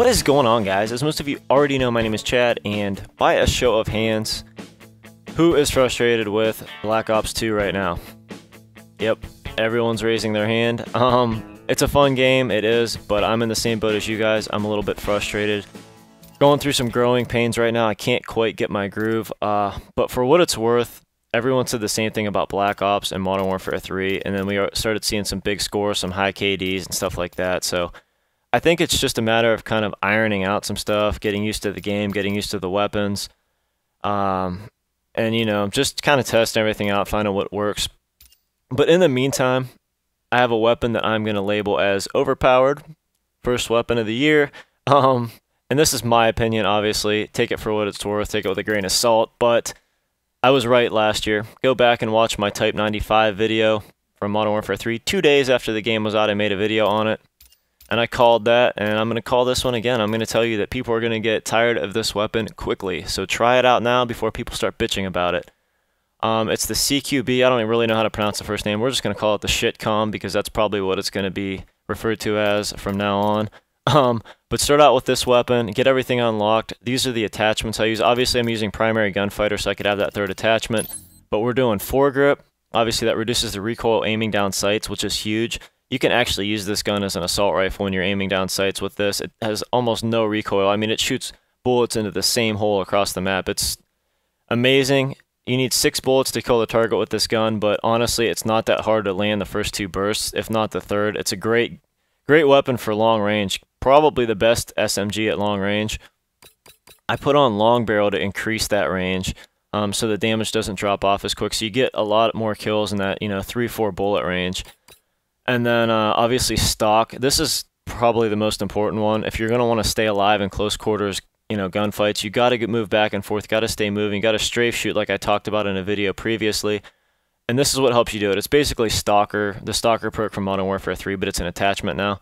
What is going on, guys? As most of you already know, my name is Chad, and by a show of hands, who is frustrated with Black Ops 2 right now? Yep, everyone's raising their hand. It's a fun game, it is, but I'm in the same boat as you guys. I'm a little bit frustrated. Going through some growing pains right now. I can't quite get my groove, but for what it's worth, everyone said the same thing about Black Ops and Modern Warfare 3, and then we started seeing some big scores, some high KDs and stuff like that, so I think it's just a matter of kind of ironing out some stuff, getting used to the game, getting used to the weapons, and, you know, just kind of testing everything out, finding what works. But in the meantime, I have a weapon that I'm going to label as overpowered, first weapon of the year, and this is my opinion, obviously. Take it for what it's worth, take it with a grain of salt, but I was right last year. Go back and watch my Type 95 video from Modern Warfare 3. 2 days after the game was out, I made a video on it. And I called that, and I'm going to call this one again. I'm going to tell you that people are going to get tired of this weapon quickly. So try it out now before people start bitching about it. It's the CQB. I don't really know how to pronounce the first name. We're just going to call it the chitcom because that's probably what it's going to be referred to as from now on. But start out with this weapon, get everything unlocked. These are the attachments I use. Obviously, I'm using primary gunfighter so I could have that third attachment. But we're doing foregrip. Obviously, that reduces the recoil aiming down sights, which is huge. You can actually use this gun as an assault rifle when you're aiming down sights with this. It has almost no recoil. I mean, it shoots bullets into the same hole across the map. It's amazing. You need 6 bullets to kill the target with this gun, but honestly, it's not that hard to land the first 2 bursts, if not the third. It's a great weapon for long range. Probably the best SMG at long range. I put on long barrel to increase that range, so the damage doesn't drop off as quick. So you get a lot more kills in that, you know, 3-4 bullet range. And then obviously stock. This is probably the most important one. If you're going to want to stay alive in close quarters, you know, gunfights, you got to move back and forth, got to stay moving, got to strafe shoot like I talked about in a video previously. And this is what helps you do it. It's basically Stalker, the Stalker perk from Modern Warfare 3, but it's an attachment now.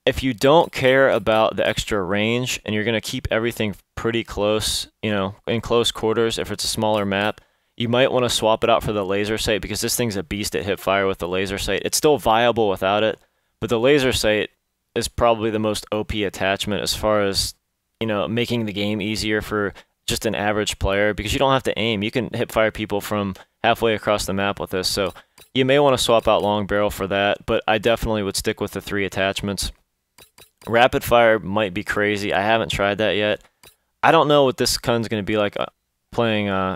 If you don't care about the extra range and you're going to keep everything pretty close, you know, in close quarters, if it's a smaller map, you might want to swap it out for the laser sight because this thing's a beast at hip fire with the laser sight. It's still viable without it, but the laser sight is probably the most OP attachment as far as, you know, making the game easier for just an average player because you don't have to aim. You can hip fire people from halfway across the map with this, so you may want to swap out long barrel for that, but I definitely would stick with the 3 attachments. Rapid fire might be crazy. I haven't tried that yet. I don't know what this gun's going to be like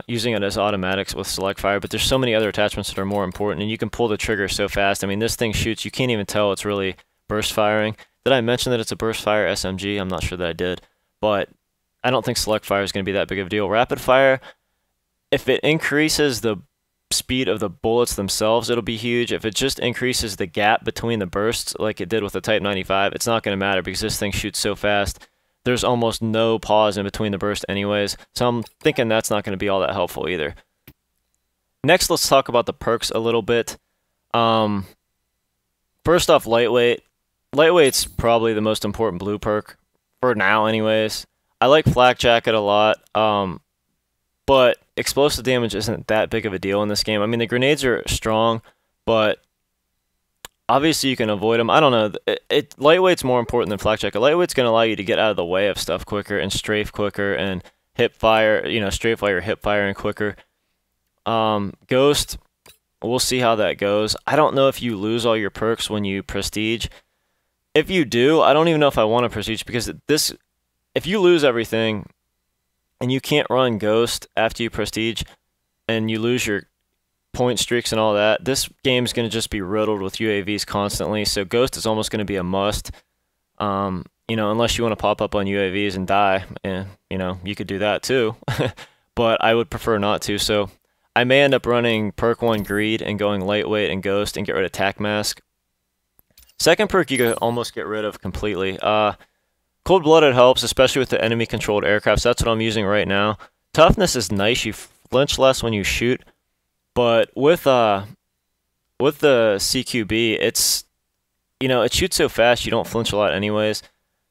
using it as automatics with select fire, but there's so many other attachments that are more important, and you can pull the trigger so fast. I mean, this thing shoots, you can't even tell it's really burst firing. Did I mention that it's a burst fire SMG? I'm not sure that I did, but I don't think select fire is going to be that big of a deal. Rapid fire, if it increases the speed of the bullets themselves, it'll be huge. If it just increases the gap between the bursts like it did with the Type 95, it's not going to matter because this thing shoots so fast. There's almost no pause in between the burst anyways, so I'm thinking that's not going to be all that helpful either. Next, let's talk about the perks a little bit. First off, lightweight. Lightweight's probably the most important blue perk, for now anyways. I like flak jacket a lot, but explosive damage isn't that big of a deal in this game. I mean, the grenades are strong, but obviously you can avoid them. I don't know. Lightweight's more important than flak jacket. Lightweight's going to allow you to get out of the way of stuff quicker and strafe quicker and hip fire, you know, strafe while you're hip firing quicker. Ghost, we'll see how that goes. I don't know if you lose all your perks when you prestige. If you do, I don't even know if I want to prestige because this, if you lose everything and you can't run Ghost after you prestige and you lose your point streaks and all that, this game's going to just be riddled with UAVs constantly, so Ghost is almost going to be a must. You know, unless you want to pop up on UAVs and die, and, you know, you could do that too, but I would prefer not to, so I may end up running perk 1 Greed and going lightweight and Ghost and get rid of Tac Mask. Second perk you could almost get rid of completely. Cold-blooded helps, especially with the enemy-controlled aircraft, so that's what I'm using right now. Toughness is nice, you flinch less when you shoot, but with the CQB, it's, you know, it shoots so fast you don't flinch a lot anyways.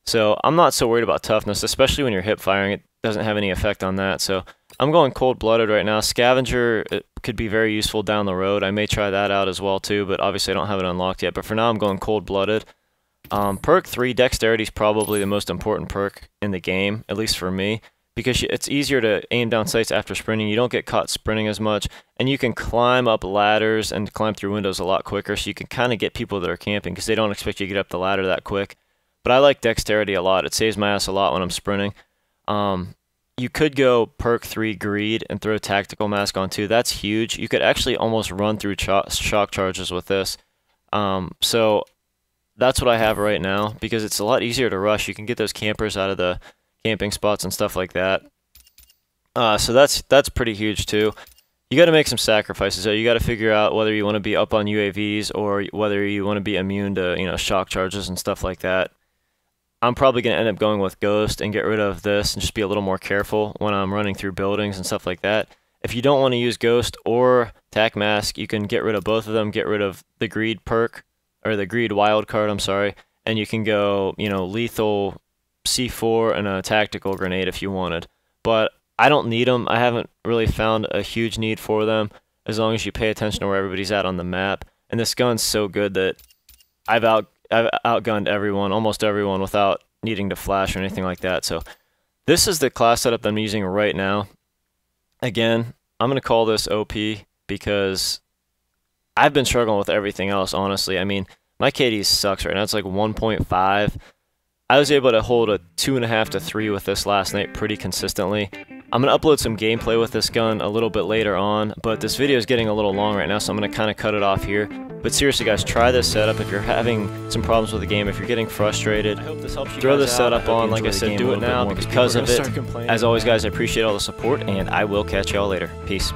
So I'm not so worried about toughness, especially when you're hip firing. It doesn't have any effect on that. So I'm going cold-blooded right now. Scavenger, it could be very useful down the road. I may try that out as well too, but obviously I don't have it unlocked yet. But for now, I'm going cold-blooded. Perk 3, Dexterity is probably the most important perk in the game, at least for me, because it's easier to aim down sights after sprinting. You don't get caught sprinting as much, and you can climb up ladders and climb through windows a lot quicker, so you can kind of get people that are camping because they don't expect you to get up the ladder that quick. But I like Dexterity a lot. It saves my ass a lot when I'm sprinting. You could go Perk 3 Greed and throw Tactical Mask on too. That's huge. You could actually almost run through shock charges with this. So that's what I have right now because it's a lot easier to rush. You can get those campers out of the camping spots and stuff like that. So that's pretty huge too. You got to make some sacrifices. So you got to figure out whether you want to be up on UAVs or whether you want to be immune to shock charges and stuff like that. I'm probably going to end up going with Ghost and get rid of this and just be a little more careful when I'm running through buildings and stuff like that. If you don't want to use Ghost or Tac Mask, you can get rid of both of them, get rid of the Greed perk, or the Greed wild card, I'm sorry, and you can go, lethal C4 and a tactical grenade if you wanted. But I don't need them. I haven't really found a huge need for them as long as you pay attention to where everybody's at on the map. And this gun's so good that I've outgunned everyone, almost everyone, without needing to flash or anything like that. So this is the class setup that I'm using right now. Again, I'm going to call this OP because I've been struggling with everything else, honestly. I mean, my KD sucks right now. It's like 1.5. I was able to hold a 2.5 to 3 with this last night pretty consistently. I'm going to upload some gameplay with this gun a little bit later on, but this video is getting a little long right now, so I'm going to kind of cut it off here. But seriously, guys, try this setup if you're having some problems with the game, if you're getting frustrated. I hope this helps you. Throw this setup on. Like I said, do it now because of it. As always, guys, I appreciate all the support, and I will catch y'all later. Peace.